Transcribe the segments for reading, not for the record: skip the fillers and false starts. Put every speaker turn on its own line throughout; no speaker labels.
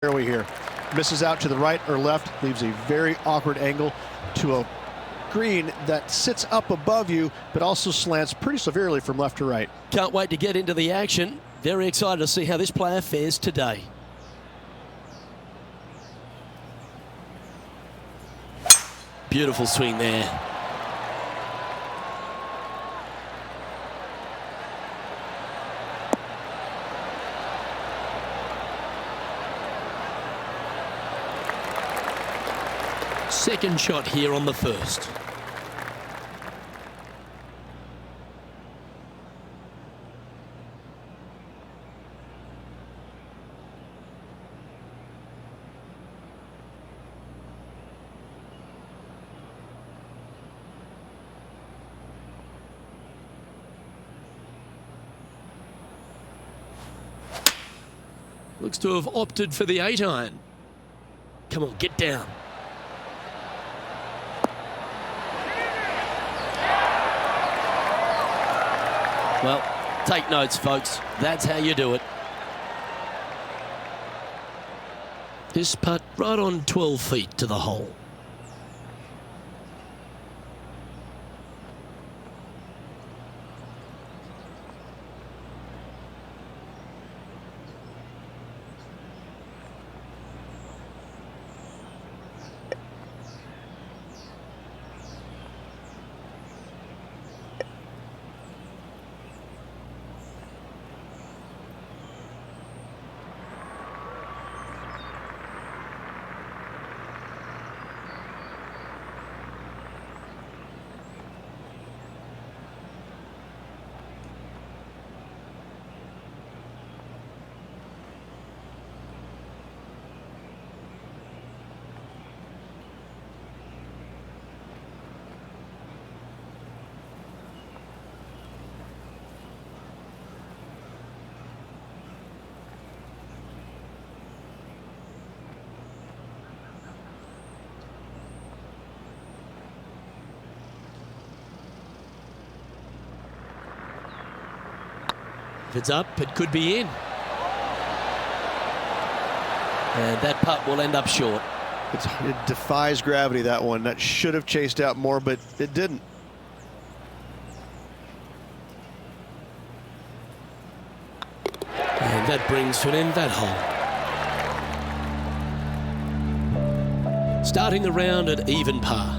fairway here. Misses out to the right or left, leaves a very awkward angle to a green that sits up above you, but also slants pretty severely from left to right.
Can't wait to get into the action. Very excited to see how this player fares today. Beautiful swing there. Second shot here on the first. Looks to have opted for the 8-iron. Come on, get down. Well, take notes, folks. That's how you do it. This putt right on 12 feet to the hole. If it's up, it could be in. And that putt will end up short.
It defies gravity, that one. That should have chased out more, but it didn't.
And that brings to an end that hole. Starting the round at even par.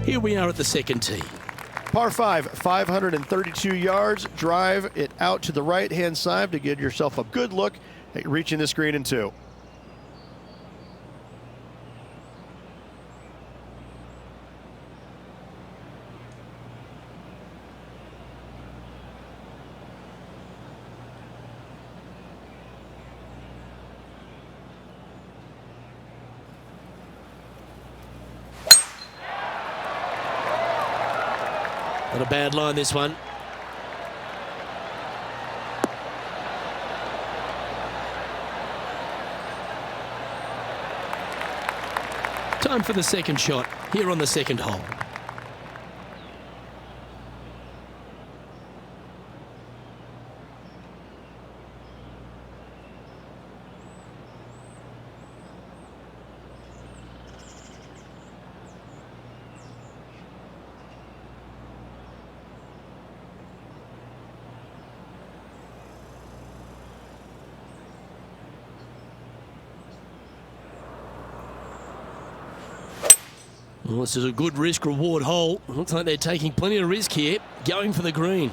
Here we are at the second tee.
Par 5, 532 yards. Drive it out to the right-hand side to give yourself a good look at reaching this green in 2.
Not a bad line, this one. Time for the second shot here on the second hole. Well, this is a good risk-reward hole. Looks like they're taking plenty of risk here, going for the green.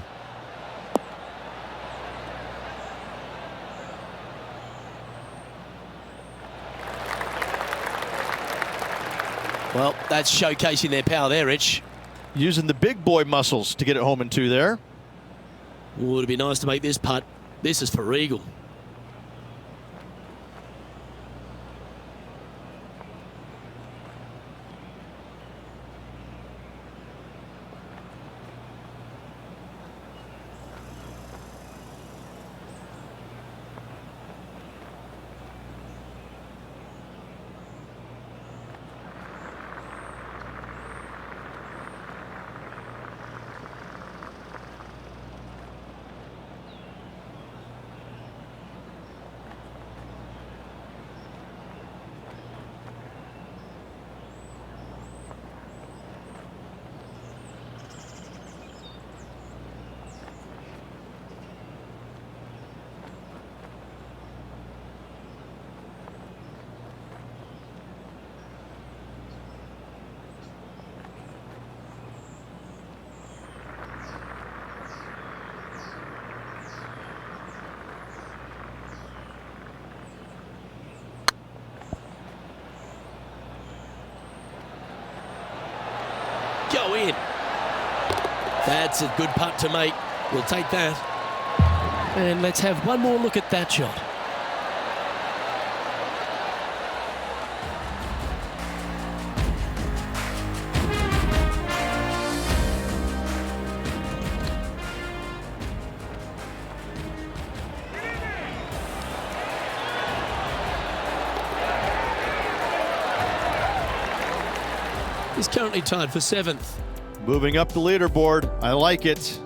Well, that's showcasing their power there, Rich.
Using the big boy muscles to get it home in 2 there.
Oh, it'd be nice to make this putt. This is for eagle. go in. That's a good putt to make. We'll take that. And let's have one more look at that shot. He's currently tied for 7th.
Moving up the leaderboard. I like it.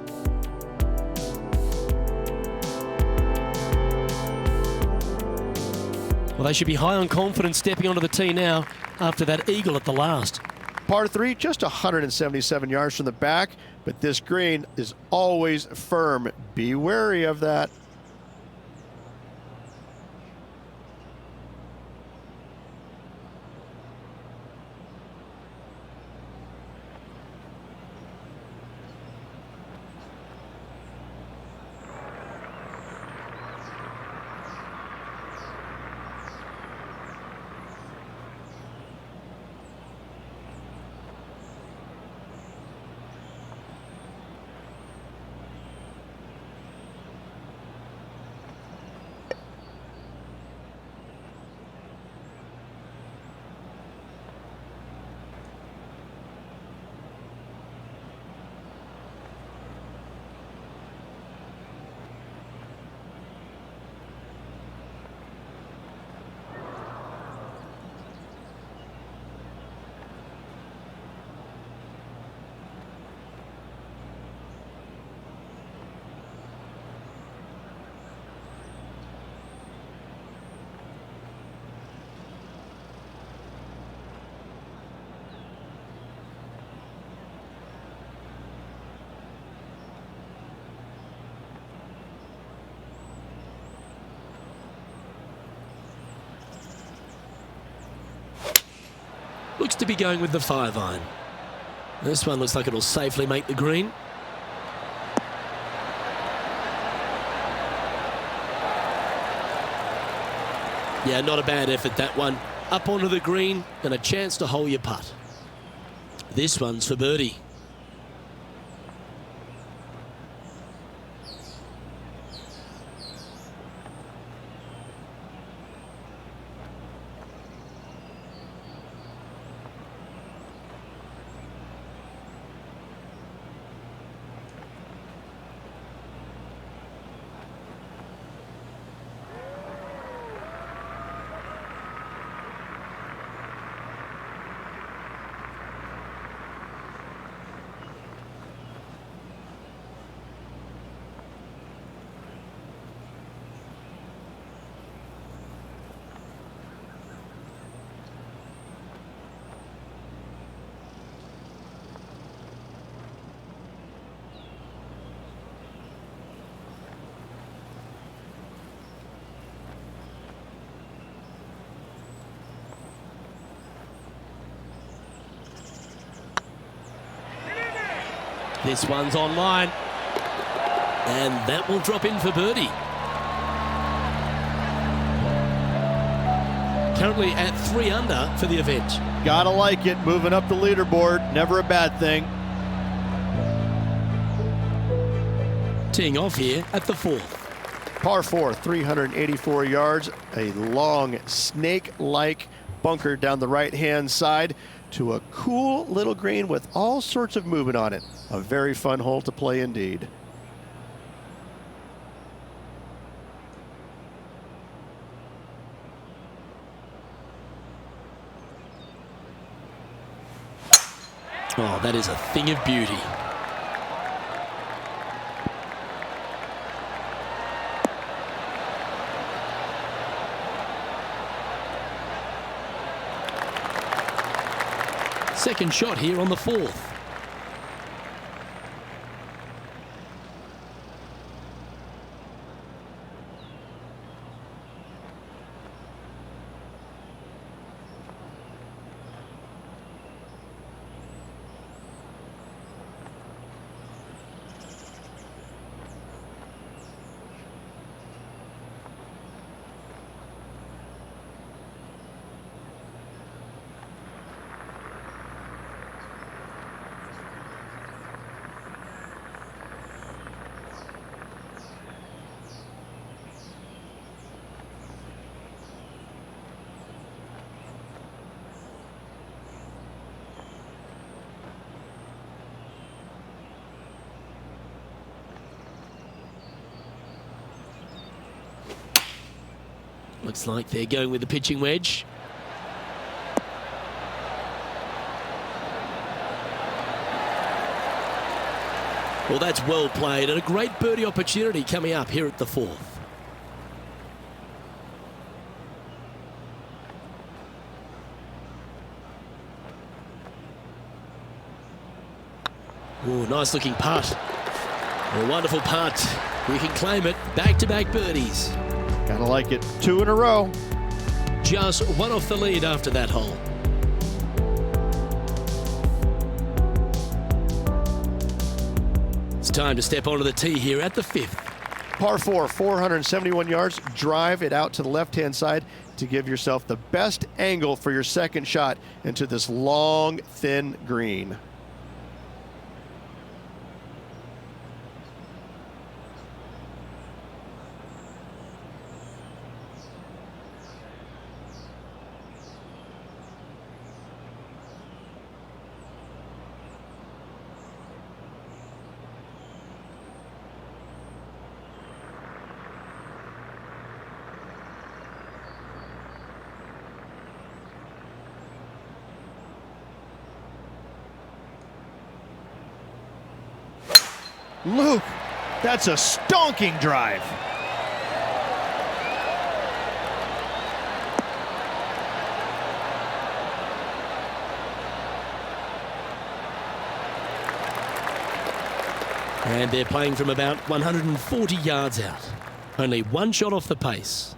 Well, they should be high on confidence stepping onto the tee now after that eagle at the last.
Par 3, just 177 yards from the back, but this green is always firm. Be wary of that.
Looks to be going with the 5-iron. This one looks like it'll safely make the green. Yeah, not a bad effort, that one. Up onto the green and a chance to hole your putt. This one's for birdie. This one's online. And that will drop in for birdie. Currently at 3 under for the event.
Gotta like it, moving up the leaderboard, never a bad thing.
Teeing off here at the 4th.
Par 4, 384 yards, a long snake-like bunker down the right-hand side to a cool little green with all sorts of movement on it. A very fun hole to play indeed.
Oh, that is a thing of beauty. Second shot here on the 4th. Looks like they're going with the pitching wedge. Well, that's well played and a great birdie opportunity coming up here at the 4th. Oh, nice looking putt. A wonderful putt. We can claim it. Back-to-back birdies.
Gotta like it. 2 in a row.
Just one off the lead after that hole. It's time to step onto the tee here at the 5th.
Par 4, 471 yards. Drive it out to the left-hand side to give yourself the best angle for your second shot into this long, thin green. Luke, that's a stonking drive.
And they're playing from about 140 yards out. Only one shot off the pace.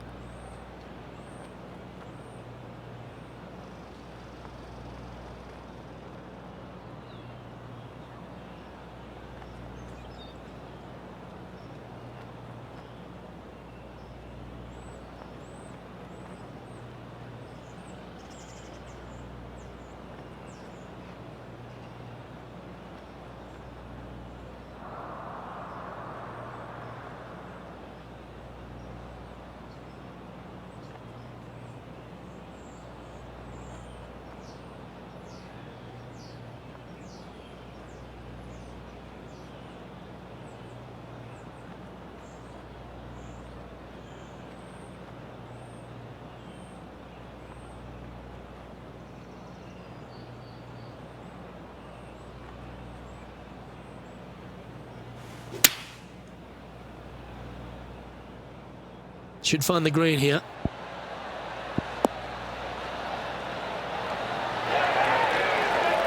Should find the green here.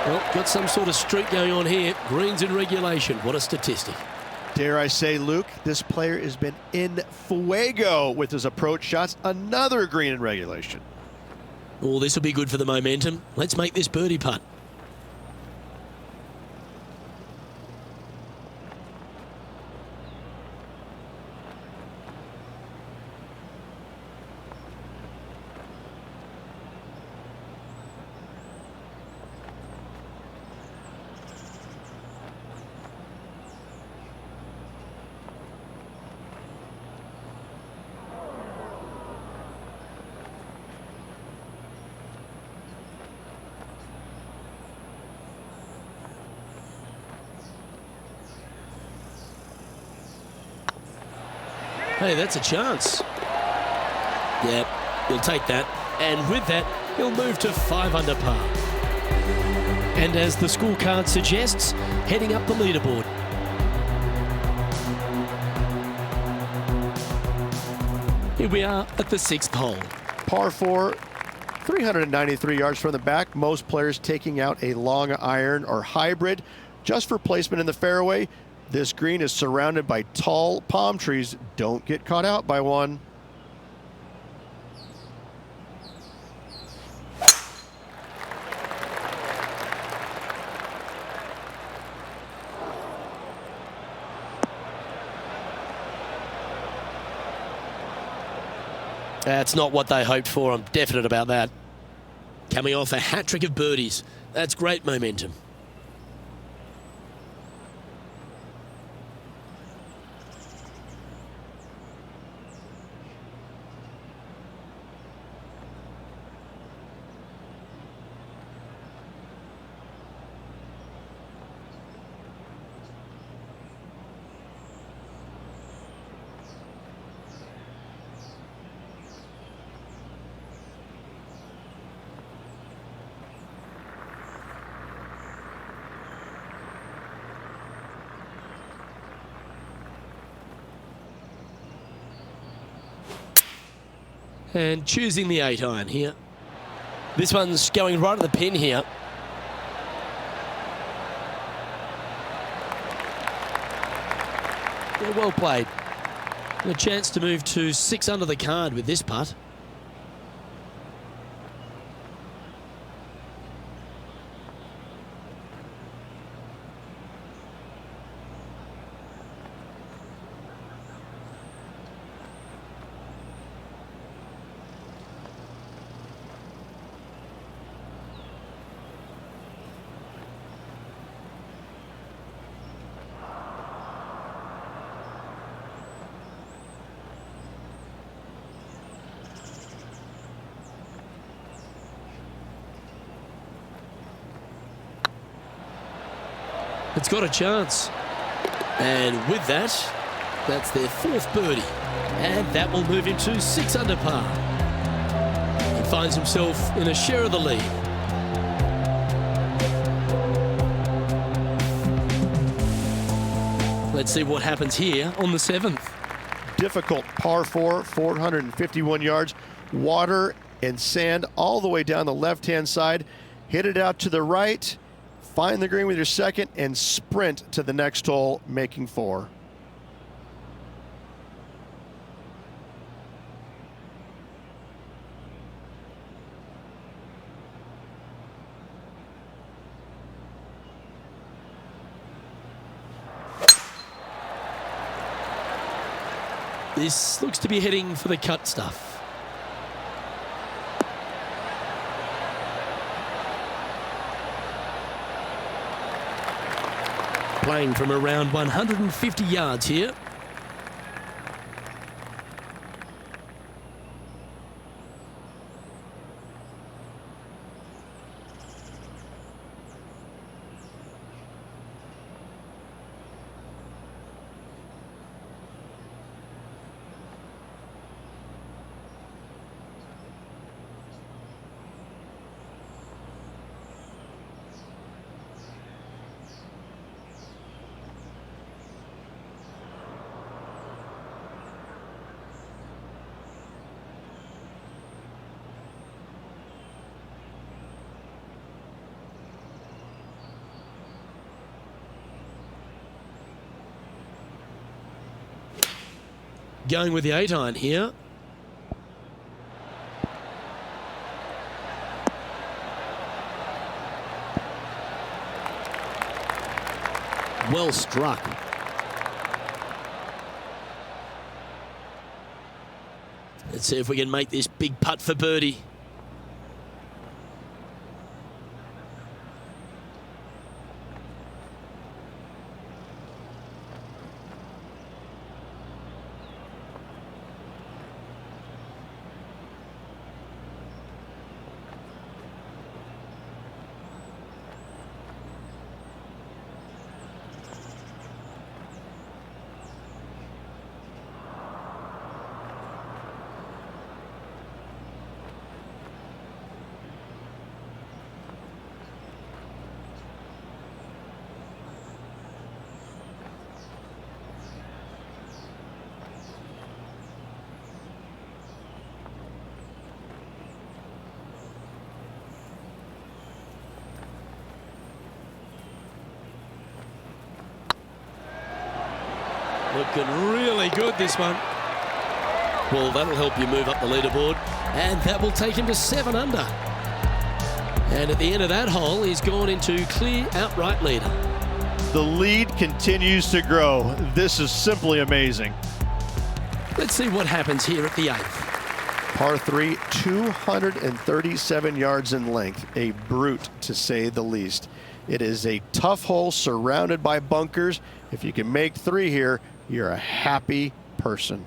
Well, got some sort of streak going on here. Greens in regulation. What a statistic.
Dare I say, Luke, this player has been in fuego with his approach shots. Another green in regulation.
Oh, this will be good for the momentum. Let's make this birdie putt. Hey, that's a chance. Yep, he'll take that. And with that, he'll move to 5 under par. And as the scorecard suggests, heading up the leaderboard. Here we are at the 6th hole.
Par 4, 393 yards from the back. Most players taking out a long iron or hybrid just for placement in the fairway. This green is surrounded by tall palm trees. Don't get caught out by one.
That's not what they hoped for. I'm definite about that. Coming off a hat-trick of birdies. That's great momentum. And choosing the 8-iron here. This one's going right at the pin here. Yeah, well played. And a chance to move to 6 under the card with this putt. It's got a chance. And with that, that's their 4th birdie. And that will move him to 6 under par. He finds himself in a share of the lead. Let's see what happens here on the 7th.
Difficult par 4, 451 yards, water and sand all the way down the left-hand side. Hit it out to the right. Find the green with your second and sprint to the next hole, making 4.
This looks to be heading for the cut stuff. Playing from around 150 yards here. Going with the 8-iron here. Well struck. Let's see if we can make this big putt for birdie. Looking really good, this one. Well, that'll help you move up the leaderboard. And that will take him to 7 under. And at the end of that hole, he's gone into clear outright leader.
The lead continues to grow. This is simply amazing.
Let's see what happens here at the 8th.
Par 3, 237 yards in length. A brute, to say the least. It is a tough hole surrounded by bunkers. If you can make 3 here, you're a happy person.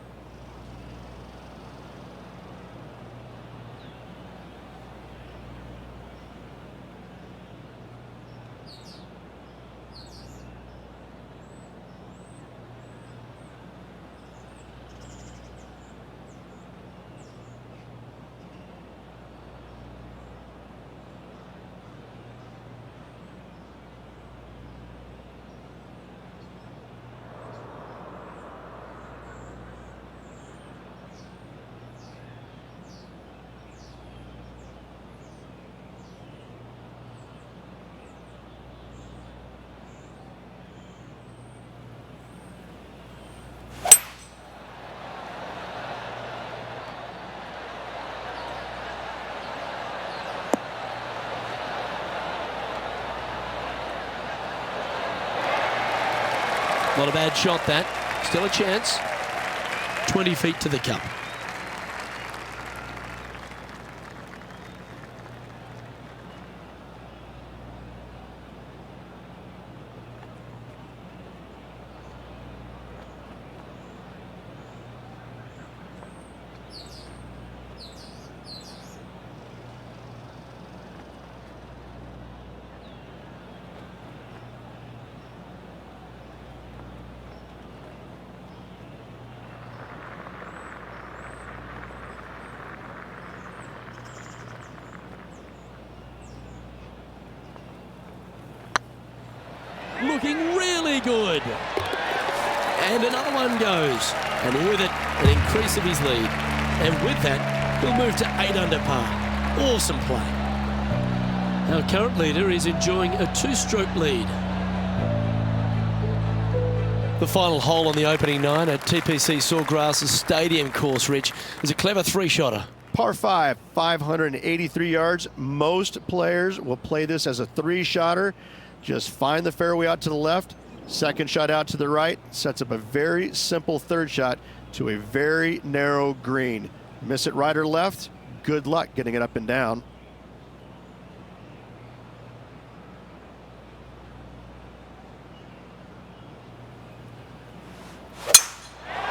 Not a bad shot, that. Still a chance. 20 feet to the cup. Looking really good. And another one goes. And with it, an increase of his lead. And with that, he'll move to 8 under par. Awesome play. Our current leader is enjoying a 2-stroke lead. The final hole on the opening 9 at TPC Sawgrass' stadium course, Rich, is a clever 3-shotter.
Par 5, 583 yards. Most players will play this as a 3-shotter. Just find the fairway out to the left, second shot out to the right, sets up a very simple third shot to a very narrow green. Miss it right or left, good luck getting it up and down.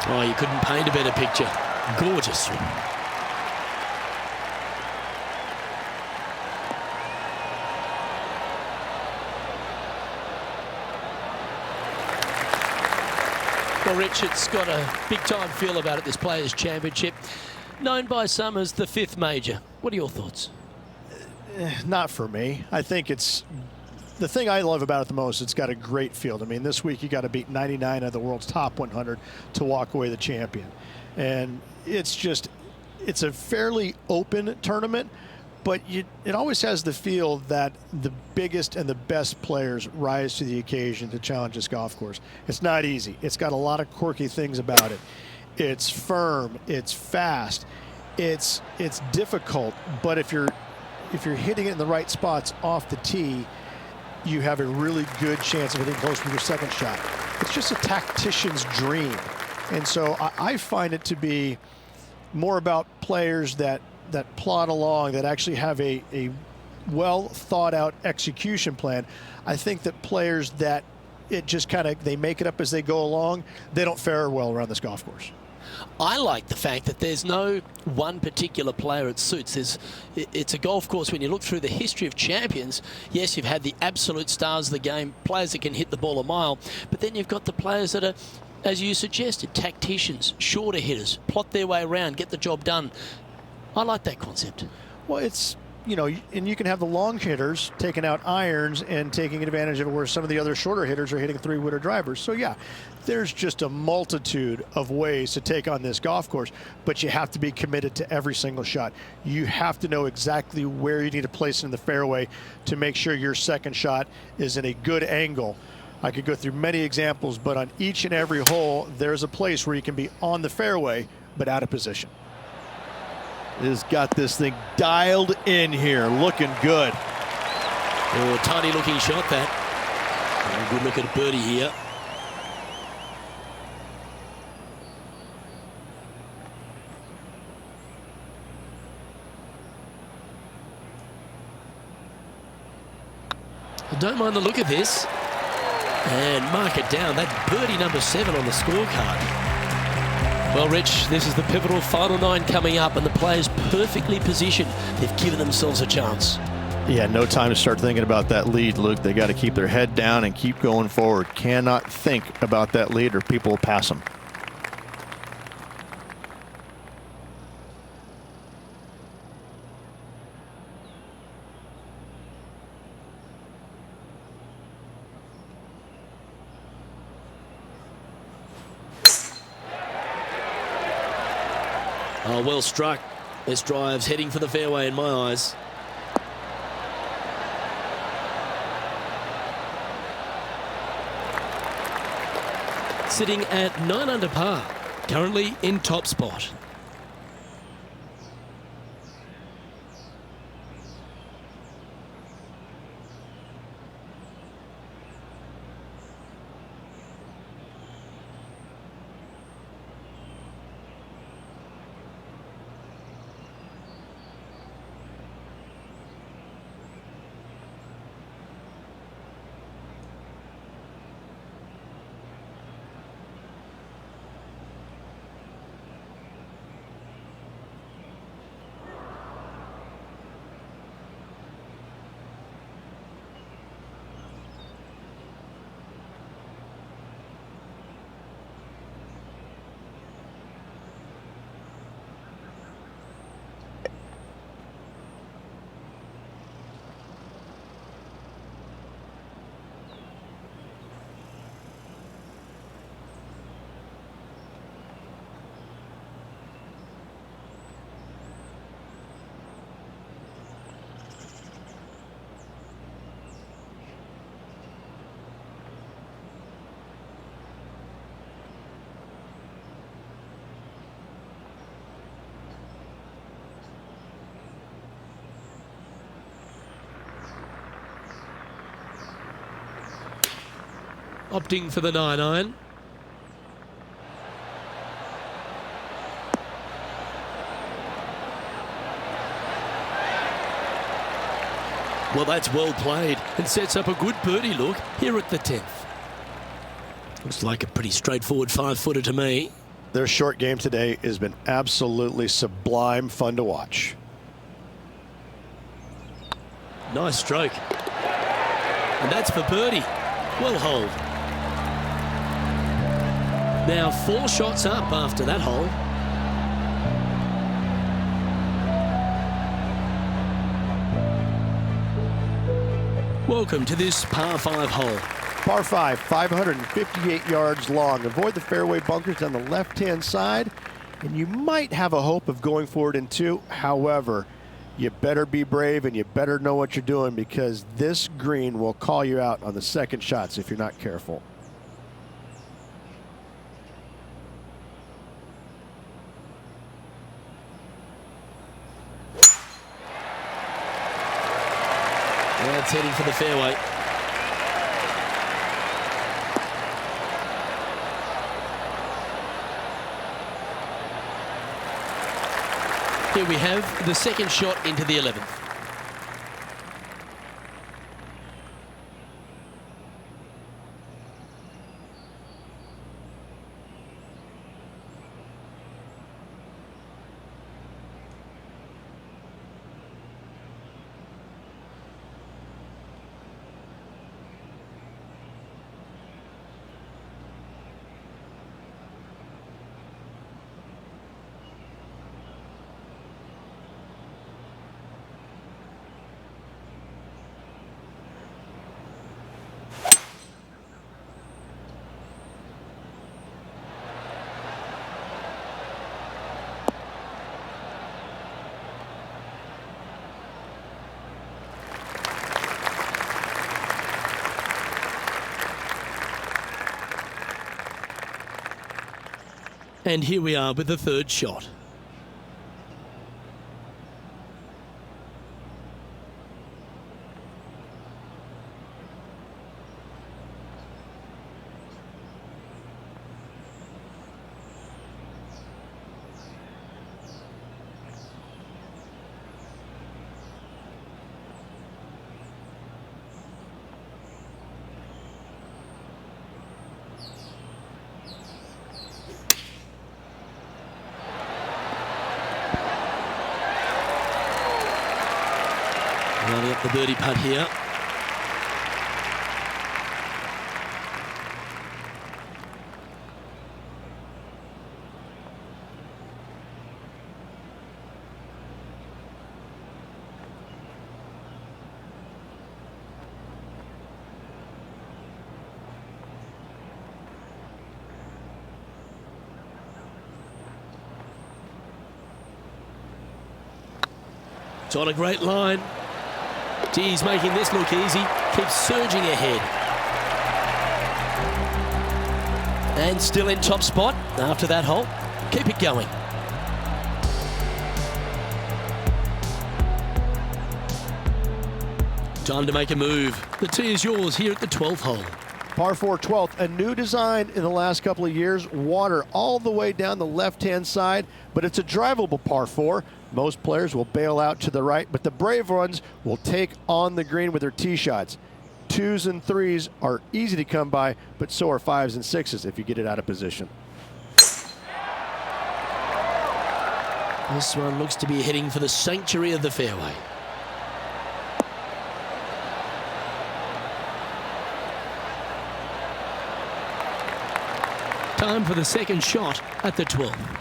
Oh, you couldn't paint a better picture. Gorgeous. Well, Rich, it's got a big-time feel about it, this Players' Championship. Known by some as the 5th major. What are your thoughts?
Not for me. I think it's... The thing I love about it the most, it's got a great field. I mean, this week you got to beat 99 of the world's top 100 to walk away the champion. And it's just... It's a fairly open tournament, but it always has the feel that the biggest and the best players rise to the occasion to challenge this golf course. It's not easy. It's got a lot of quirky things about it. It's firm, it's fast, it's difficult, but if you're hitting it in the right spots off the tee, you have a really good chance of hitting close to your second shot. It's just a tactician's dream. And so I find it to be more about players that plod along, that actually have a well thought out execution plan. I think that players that it just kind of, they make it up as they go along, they don't fare well around this golf course.
I like the fact that there's no one particular player it suits. It's a golf course, when you look through the history of champions, yes, you've had the absolute stars of the game, players that can hit the ball a mile, but then you've got the players that are, as you suggested, tacticians, shorter hitters, plot their way around, get the job done. I like that concept.
Well, it's, you know, and you can have the long hitters taking out irons and taking advantage of it, where some of the other shorter hitters are hitting 3-wooder drivers. So yeah, there's just a multitude of ways to take on this golf course, but you have to be committed to every single shot. You have to know exactly where you need to place it in the fairway to make sure your second shot is in a good angle. I could go through many examples, but on each and every hole, there's a place where you can be on the fairway, but out of position. Has got this thing dialed in here, looking good.
Oh, tiny looking shot that. Oh, good look at birdie here. I don't mind the look of this. And mark it down. That birdie number 7 on the scorecard. Well, Rich, this is the pivotal final 9 coming up, and the players perfectly positioned. They've given themselves a chance.
Yeah, no time to start thinking about that lead, Luke. They got to keep their head down and keep going forward. Cannot think about that lead or people will pass them.
Oh, well struck. This drive's heading for the fairway in my eyes. Sitting at 9 under par, currently in top spot. opting for the 9-iron. Well, that's well played and sets up a good birdie look here at the 10th. Looks like a pretty straightforward 5-footer to me.
Their short game today has been absolutely sublime fun to watch.
Nice stroke. And that's for birdie. Well holed. Now 4 shots up after that hole. Welcome to this par 5 hole.
Par 5, 558 yards long. Avoid the fairway bunkers on the left-hand side, and you might have a hope of going for it in 2. However, you better be brave and you better know what you're doing, because this green will call you out on the second shots if you're not careful.
That's heading for the fairway. Here we have the second shot into the 11th. And here we are with the third shot. Lining up the birdie putt here. It's on a great line. He's making this look easy. Keeps surging ahead. And still in top spot after that hole. Keep it going. Time to make a move. The tee is yours here at the 12th hole.
Par 4 12th, a new design in the last couple of years. Water all the way down the left-hand side, but it's a drivable par 4. Most players will bail out to the right, but the brave ones will take on the green with their tee shots. 2s and 3s are easy to come by, but so are 5s and 6s if you get it out of position.
This one looks to be heading for the sanctuary of the fairway. Time for the second shot at the 12th.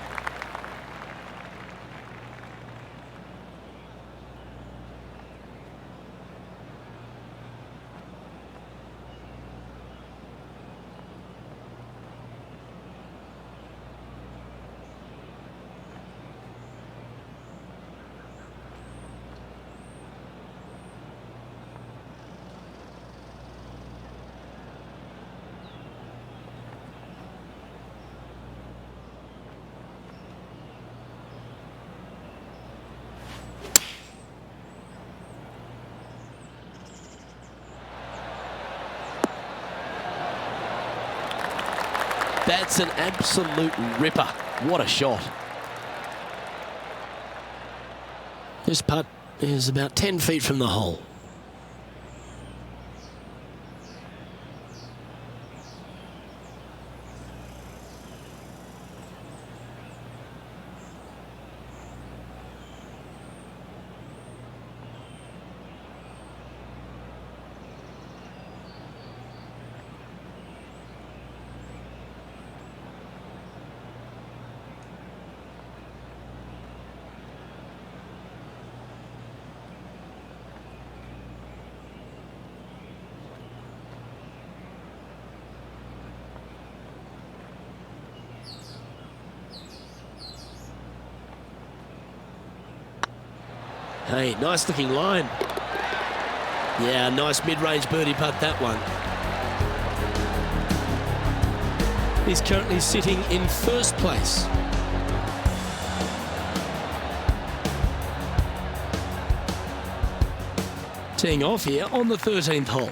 That's an absolute ripper. What a shot. This putt is about 10 feet from the hole. Hey, nice looking line. Yeah, nice mid-range birdie putt, that one. He's currently sitting in first place. Teeing off here on the 13th hole.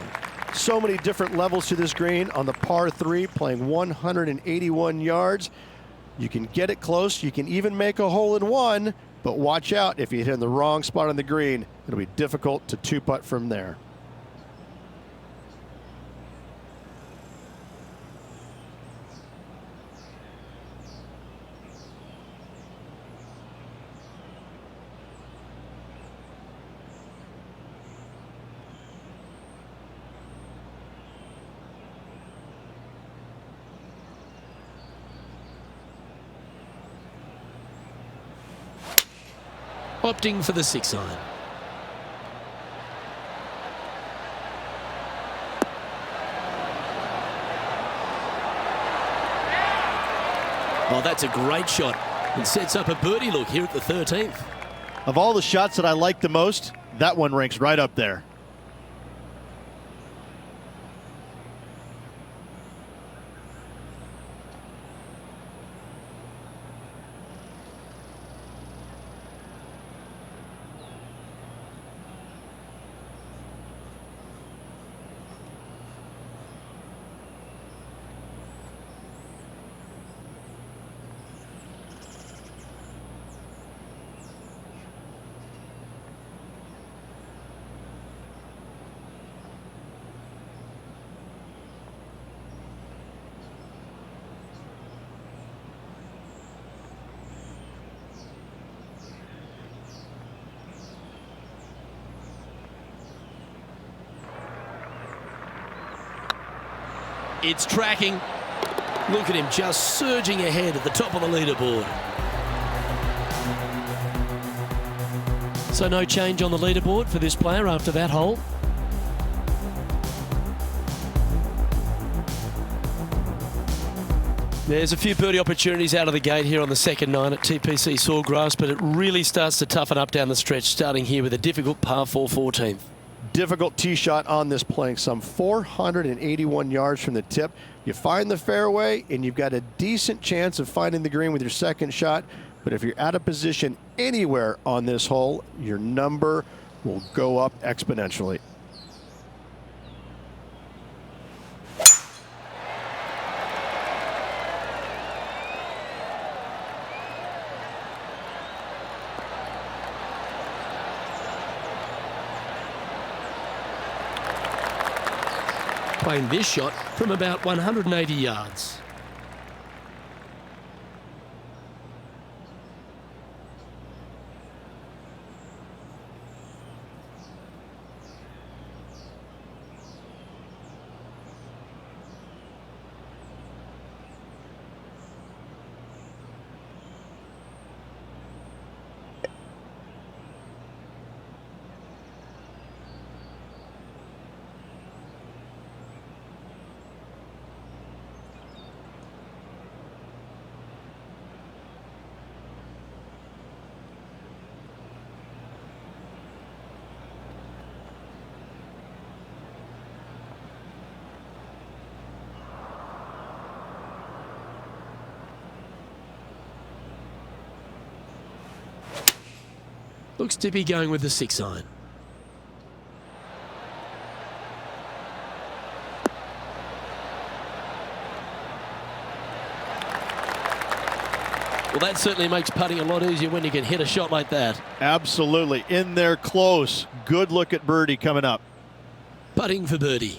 So many different levels to this green on the par 3, playing 181 yards. You can get it close. You can even make a hole in one. But watch out, if you hit in the wrong spot on the green, it'll be difficult to two-putt from there.
Opting for the 6-iron. Oh, that's a great shot. It sets up a birdie look here at the 13th.
Of all the shots that I like the most, that one ranks right up there.
It's tracking. Look at him just surging ahead at the top of the leaderboard. So no change on the leaderboard for this player after that hole. There's a few birdie opportunities out of the gate here on the second 9 at TPC Sawgrass, but it really starts to toughen up down the stretch, starting here with a difficult par 4 14th.
Difficult tee shot on this, playing some 481 yards from the tip. You find the fairway and you've got a decent chance of finding the green with your second shot, but if you're out of position anywhere on this hole, your number will go up exponentially.
Playing this shot from about 180 yards. Looks to be going with the 6-iron. Well, that certainly makes putting a lot easier when you can hit a shot like that.
Absolutely. In there close. Good look at birdie coming up.
Putting for birdie.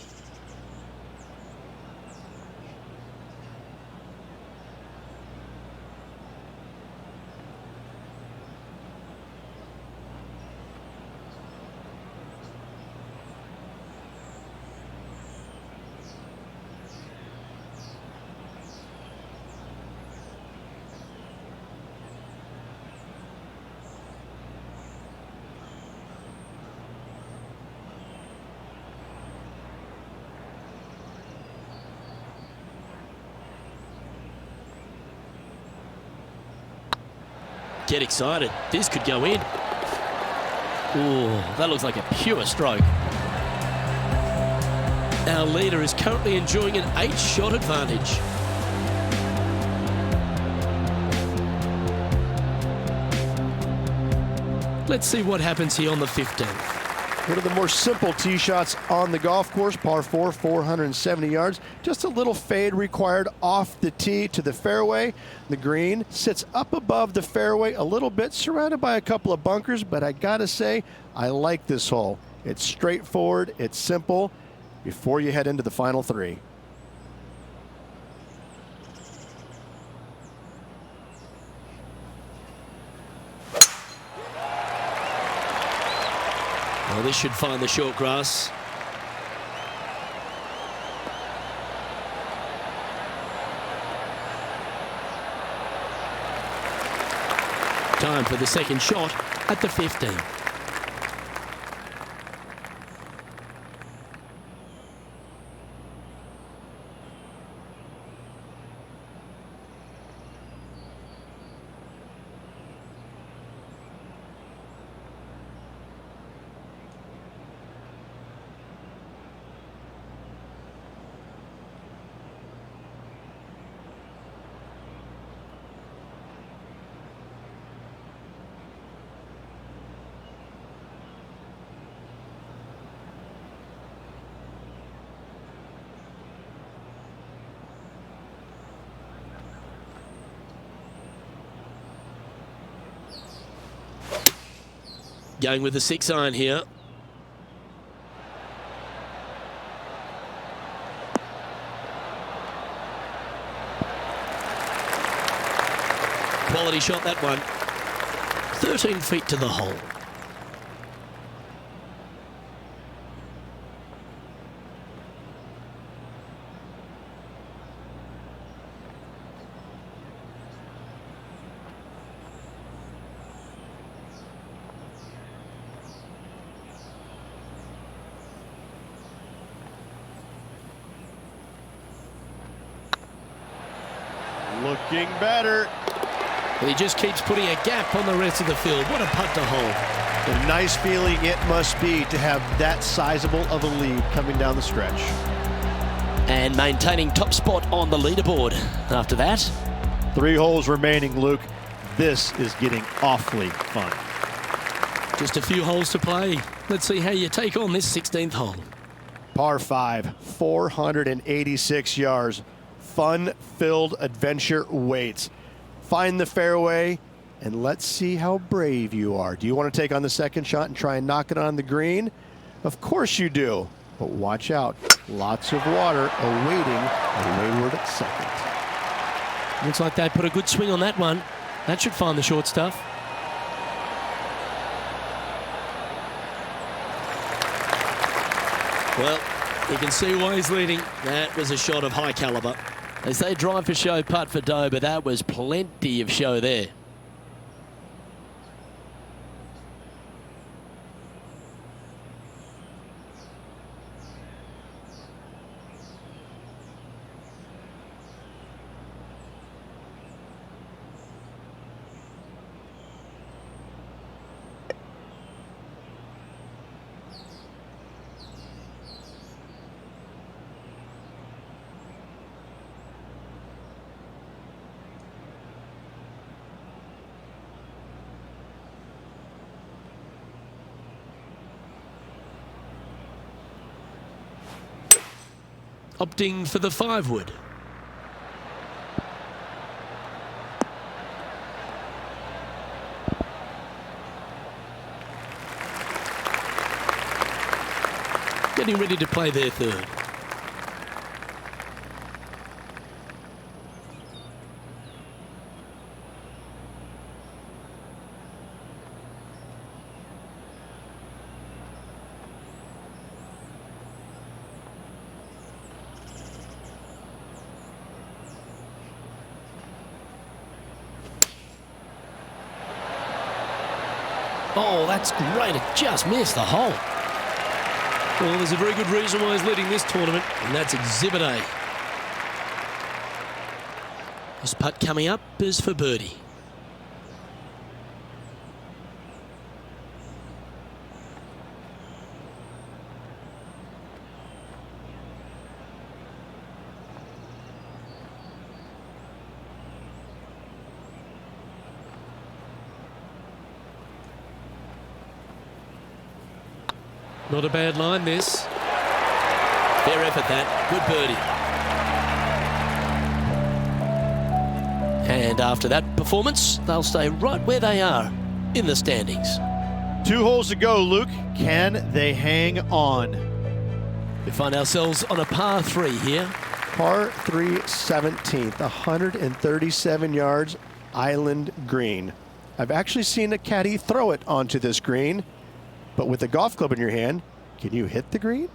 Get excited. This could go in. Ooh, that looks like a pure stroke. Our leader is currently enjoying an 8-shot advantage. Let's see what happens here on the 15th.
One of the more simple tee shots on the golf course, par 4, 470 yards. Just a little fade required off the tee to the fairway. The green sits up above the fairway a little bit, surrounded by a couple of bunkers, but I gotta say, I like this hole. It's straightforward, it's simple, before you head into the final 3.
Well, this should find the short grass. Time for the second shot at the 15. Going with the 6-iron here. Quality shot, that one. 13 feet to the hole.
Looking better.
He just keeps putting a gap on the rest of the field. What a putt to hold.
A nice feeling it must be to have that sizable of a lead coming down the stretch.
And maintaining top spot on the leaderboard after that.
3 holes remaining, Luke. This is getting awfully fun.
Just a few holes to play. Let's see how you take on this 16th hole.
Par 5, 486 yards. Fun-filled adventure waits. Find the fairway, and let's see how brave you are. Do you want to take on the second shot and try and knock it on the green? Of course you do, but watch out. Lots of water awaiting a wayward second.
Looks like they put a good swing on that one. That should find the short stuff. Well, you can see why he's leading. That was a shot of high caliber. They say drive for show, putt for dough, but that was plenty of show there. Opting for the 5-wood. getting ready to play their third. Oh, that's great. It just missed the hole. Well, there's a very good reason why he's leading this tournament, and that's Exhibit A. This putt coming up is for birdie. Not a bad line, this. Fair effort, that. Good birdie. And after that performance, they'll stay right where they are in the standings.
2 holes to go, Luke. Can they hang on?
We find ourselves on a par 3 here.
Par 3 17th, 137 yards, island green. I've actually seen a caddy throw it onto this green. But with a golf club in your hand, can you hit the green?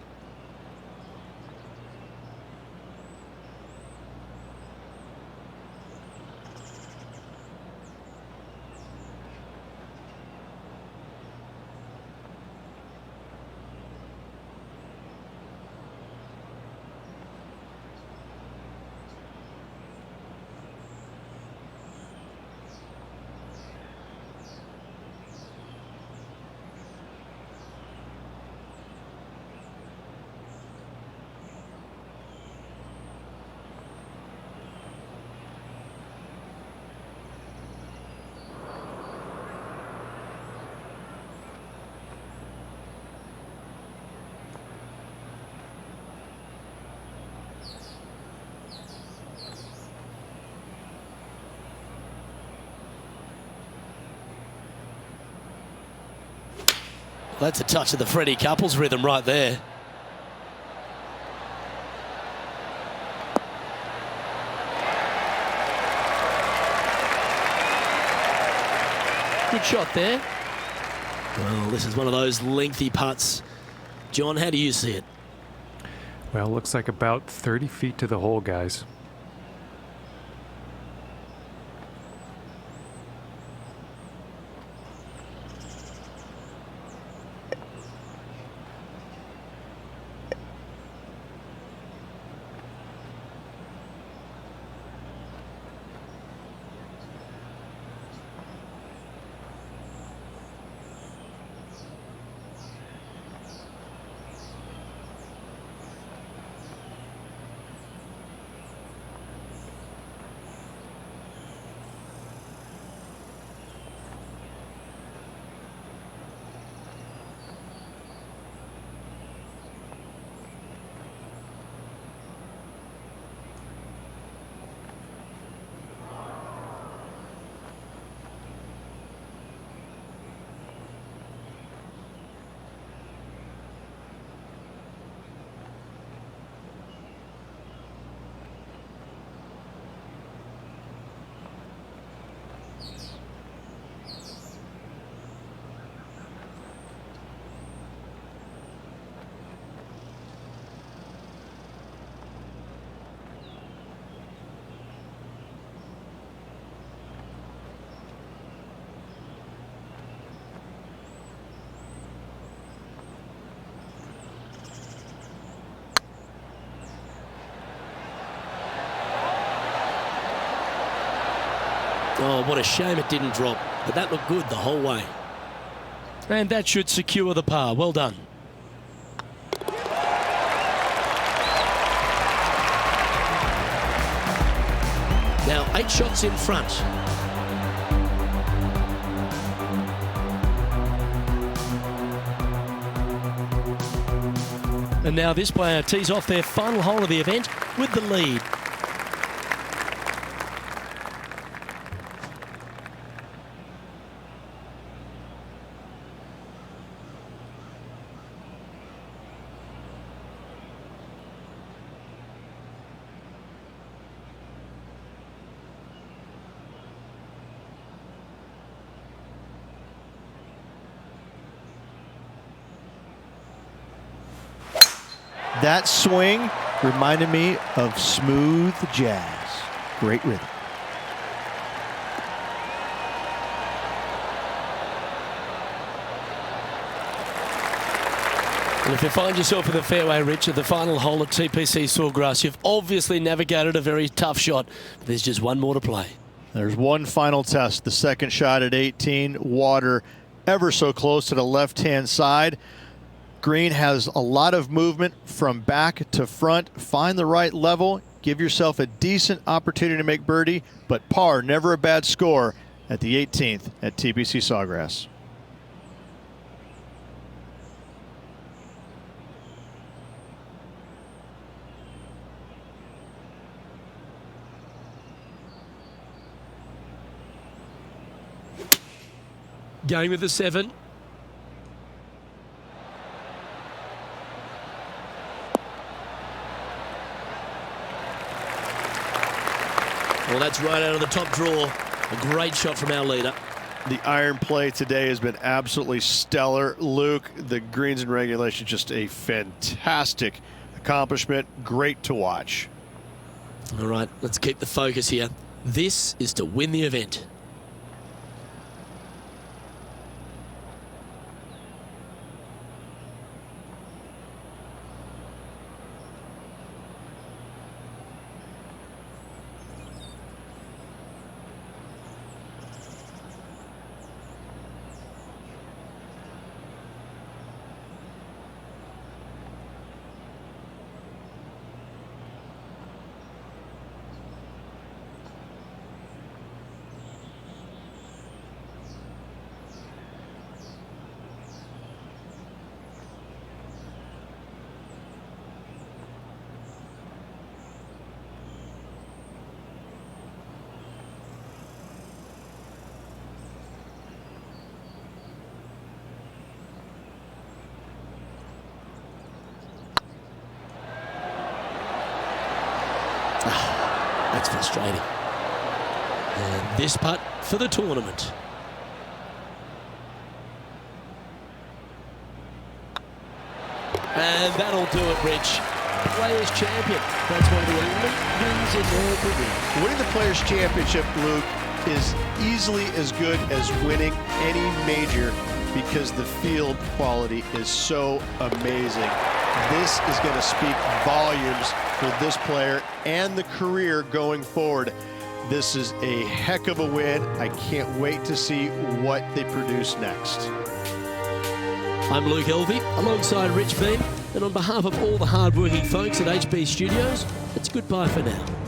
That's a touch of the Freddie Couples rhythm right there. Good shot there. Well, this is one of those lengthy putts. John, how do you see it?
Well, looks like about 30 feet to the hole, guys.
Oh, what a shame it didn't drop. But that looked good the whole way. And that should secure the par. Well done. Now 8 shots in front. And now this player tees off their final hole of the event with the lead.
That swing reminded me of smooth jazz. Great rhythm.
And if you find yourself in the fairway, Rich, at the final hole at TPC Sawgrass, you've obviously navigated a very tough shot. But there's just one more to play.
There's one final test. The second shot at 18. Water ever so close to the left-hand side. Green has a lot of movement from back to front. Find the right level. Give yourself a decent opportunity to make birdie. But par, never a bad score at the 18th at TPC Sawgrass.
Going with the 7. Well, that's right out of the top draw. A great shot from our leader.
The iron play today has been absolutely stellar. Luke, the greens and regulation, just a fantastic accomplishment. Great to watch.
All right, let's keep the focus here. This is to win the event. That's frustrating. And this putt for the tournament. And that'll do it, Rich. Players Champion. That's one of the elite wins in their career.
Winning the Players Championship, Luke, is easily as good as winning any major because the field quality is so amazing. This is going to speak volumes for this player and the career going forward. This is a heck of a win. I can't wait to see what they produce next.
I'm Luke Elvey, alongside Rich Beam, and on behalf of all the hard-working folks at HB Studios, it's goodbye for now.